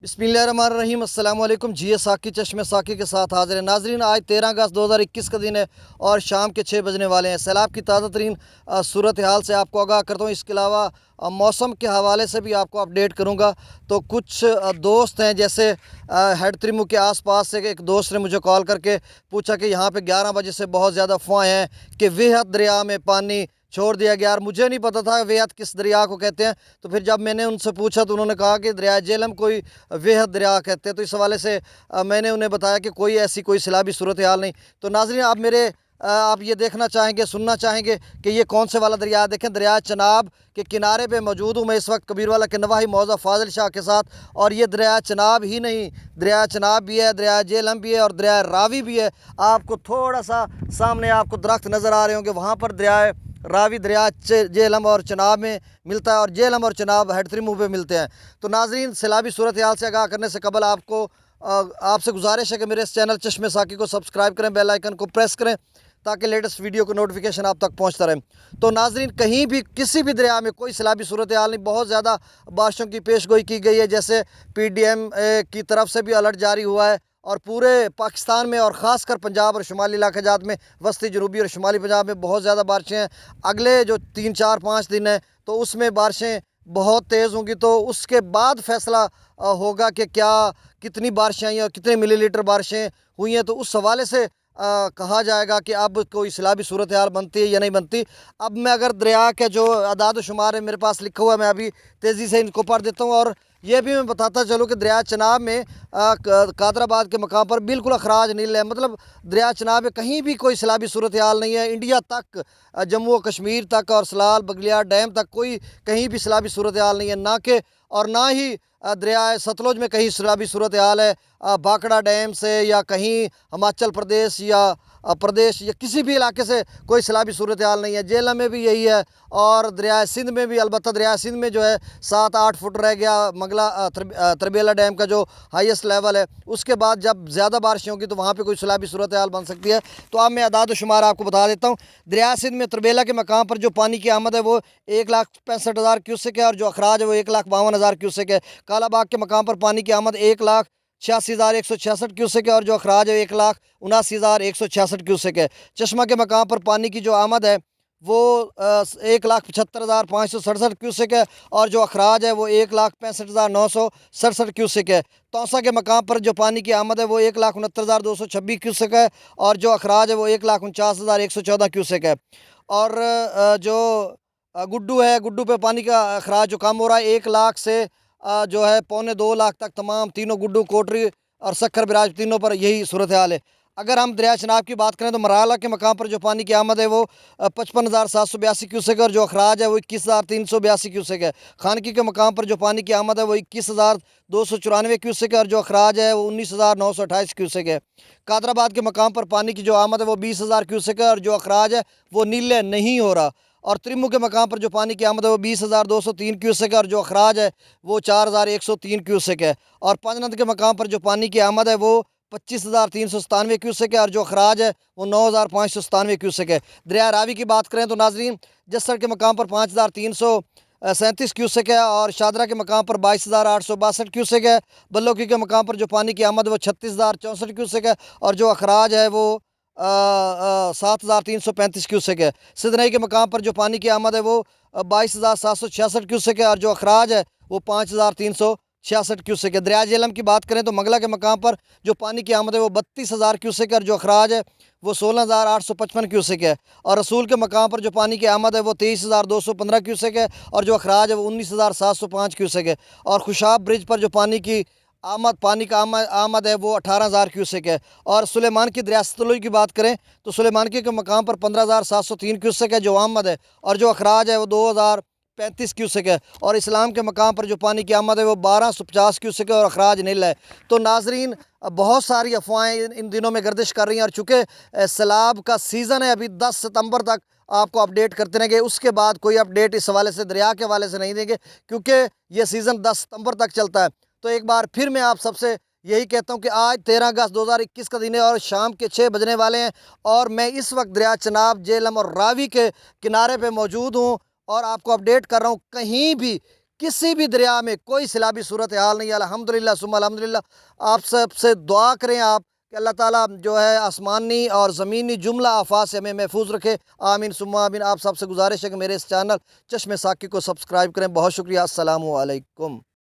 बिस्मिल्लाहिर्रहमानिर्रहीम। अस्सलाम वालेकुम। जी साकी चश्मे साकी के साथ हाजिर है नाजरीन। आज 13 अगस्त 2021 का दिन है और शाम के 6 बजने वाले हैं। सैलाब की ताज़ा तरीन सूरत हाल से आपको आगाह करता हूँ। इसके अलावा मौसम के हवाले से भी आपको अपडेट करूँगा। तो कुछ दोस्त हैं, जैसे हेड त्रिमु के आसपास से एक दोस्त ने मुझे कॉल करके पूछा कि यहाँ पे 11 बजे से बहुत ज़्यादा अफवाहें हैं कि वेहद दरिया में पानी छोड़ दिया गया। और मुझे नहीं पता था वेहद किस दरिया को कहते हैं। तो फिर जब मैंने उनसे पूछा तो उन्होंने कहा कि दरिया जेहलम कोई वेहद दरिया कहते हैं। तो इस हवाले से मैंने उन्हें बताया कि कोई सैलाबी सूरत हाल नहीं। तो नाज़रीन, आप ये देखना चाहेंगे, सुनना चाहेंगे कि ये कौन से वाला दरिया है। देखें, दरिया चनाब के किनारे पे मौजूद हूँ मैं इस वक्त कबीरवाला के नवाही मौज़ा फ़ाज़िल शाह के साथ। और ये दरिया चनाब ही नहीं, दरिया चनाब भी है, दरिया जेहलम भी है और दरिया रावी भी है। आपको थोड़ा सा सामने आपको दरख्त नज़र आ रहे होंगे, वहाँ पर दरिया रावी दरिया जेहलम और चनाब में मिलता है और जेहलम और चनाब हेड त्रिमु पे मिलते हैं। तो नाज़रीन, सैलाबी सूरत हाल से आगाह करने से कबल आपसे गुजारिश है कि मेरे इस चैनल चश्मे साकी को सब्सक्राइब करें, बेल आइकन को प्रेस करें ताकि लेटेस्ट वीडियो को नोटिफिकेशन आप तक पहुंचता रहे। तो नाज़रीन, कहीं भी किसी भी दरिया में कोई सैलाबी सूरत हाल नहीं। बहुत ज़्यादा बारिशों की पेशगोई की गई है, जैसे PDM की तरफ से भी अलर्ट जारी हुआ है और पूरे पाकिस्तान में और ख़ासकर पंजाब और शुमाली इलाक़ा जात में, वस्ती जनूबी और शुमाली पंजाब में बहुत ज़्यादा बारिशें हैं। अगले जो 3 4 5 दिन हैं तो उसमें बारिशें बहुत तेज़ होंगी। तो उसके बाद फ़ैसला होगा कि कितनी बारिशें आई हैं और कितने मिलीलीटर बारिशें हुई हैं। तो उस हवाले से कहा जाएगा कि अब कोई सैलाबी सूरत हाल बनती है या नहीं बनती। अब मैं अगर दरिया के जो अदाद शुमार है मेरे पास लिखा हुआ है, मैं अभी तेज़ी से इनको पढ़ देता हूँ। और ये भी मैं बताता चलूँ कि दरिया चनाब में कादराबाद के मकाम पर बिल्कुल अखराज नील है। मतलब दरिया चनाब में कहीं भी कोई सैलाबी सूरत हाल नहीं है। इंडिया तक, जम्मू और कश्मीर तक और सलाल बगलियार डैम तक कोई कहीं भी सैलाबी सूरत हाल नहीं है। ना ही दरिया सतलुज में कहीं सैलाबी सूरत हाल है। भाखड़ा डैम से या कहीं हिमाचल प्रदेश या किसी भी इलाके से कोई सैलाबी सूरत हाल नहीं है। जेहलम में भी यही है और दरिया सिंध में भी। अलबत्ता दरिया सिंध में जो है 7-8 फुट रह गया मंगला तरबेला डैम का जो हाईएस्ट लेवल है। उसके बाद जब ज़्यादा बारिश होगी तो वहाँ पे कोई सैलाबी सूरत हाल बन सकती है। तो अब मैं अदाद शुमार आपको बता देता हूँ। दरिया सिंध में तरबेला के मकाम पर जो पानी की आमद है वो 1,65,000 क्यूसेक है और जो अखराज है वो 1,52,000 क्यूसेक है। कालाबाग के मकाम पर पानी की आमद 1,86,166 क्यूसेक है और जो अखराज है 1,79,166 क्यूसेक है। चश्मा के मकाम पर पानी की जो आमद है वो 1,75,567 क्यूसेक है और जो अखराज है वो 1,65,967 क्यूसेक है। तौसा के मकाम पर जो पानी की आमद है वो 1,69,226 क्यूसेक है और जो अखराज है वो 1,49,114 क्यूसेक है। और जो गुड्डू है, गुड्डू पे पानी का अखराज जो कम हो रहा है 1 लाख से जो है 1.25-2 लाख तक तमाम तीनों गुड्डू, कोटरी और सक्खर बिराज तीनों पर यही सूरत हाल है। अगर हम दरिया चनाब की बात करें तो मराला के मकाम पर जो पानी की आमद है वो 55,782 क्यूसेक है और जो अखराज है वो 21,382 क्यूसेक है। खानकी के मकाम पर जो पानी की आमद है वो 21,294 क्यूसेक है और जो अखराज है वो 19,928 क्यूसेक है। कादराबाद के मकाम पर पानी की जो आमद है वो 20,000 क्यूसेक है और जो अखराज है वो नीले नहीं हो रहा। और त्रिमु के मकाम पर जो पानी की आमद है वो 20,203 क्यूसेक है और जो अखराज है वो 4,103 क्यूसेक है। और पंजनद के मकाम पर जो पानी की आमद है वो 25,397 क्यूसेक है और जो अखराज है वो 9,597 क्यूसेक है। दरिया रावी की बात करें तो नाजरीन, जस्सर के मकाम पर 5,337 क्यूसेक है और शादरा के मकाम पर 22,862 क्यूसेक है। बल्लोकी के मकाम पर जो पानी की आमद है वो 36,064 क्यूसेक है और जो अखराज है वो 7,335 क्यूसेक है। सिदनई के मकाम पर जो पानी की आमद है वो 22,766 क्यूसेक है और जो अखराज है वो 5,366 क्यूसेक है। दरिया जेहलम की बात करें तो मंगला के मकाम पर जो पानी की आमद है वो 32,000 क्यूसेक है और जो अखराज है वो 16,855 क्यूसेक है। और रसूल के मकाम पर जो पानी की आमद है वो 23,215 क्यूसेक है और जो अखराज है वो 19,705 क्यूसेक है। और खुशाब ब्रिज पर जो पानी का आमद है वो 18,000 क्यूसेक है। और सुलेमान की दरिया सतलुज की बात करें तो सुलेमान के मकाम पर 15,703 क्यूसेक है जो आमद है और जो अखराज है वो 2,035 क्यूसेक है। और इस्लाम के मकाम पर जो पानी की आमद है वो 1,250 क्यूसेक है और अखराज नील है। तो नाजरीन, बहुत सारी अफवाहें इन दिनों में गर्दिश कर रही हैं और चूँकि सैलाब का सीज़न है, अभी 10 सितंबर तक आपको अपडेट करते रहेंगे। उसके बाद कोई अपडेट इस हवाले से, दरिया के हवाले से नहीं देंगे क्योंकि ये सीज़न 10 सितंबर तक चलता है। तो एक बार फिर मैं आप सबसे यही कहता हूँ कि आज 13 अगस्त 2021 का दिन है और शाम के 6 बजने वाले हैं और मैं इस वक्त दरिया चनाब, जेहलम और रावी के किनारे पे मौजूद हूँ और आपको अपडेट कर रहा हूँ। कहीं भी کسی بھی دریا میں کوئی سیلابی صورتحال نہیں ہے۔ الحمدللہ ثم الحمدللہ۔ آپ سب سے دعا کریں آپ کہ اللہ تعالیٰ جو ہے آسمانی اور زمینی جملہ آفات سے ہمیں محفوظ رکھے، آمین ثم آمین۔ آپ سب سے گزارش ہے کہ میرے اس چینل چشم ساکی کو سبسکرائب کریں۔ بہت شکریہ، السلام علیکم۔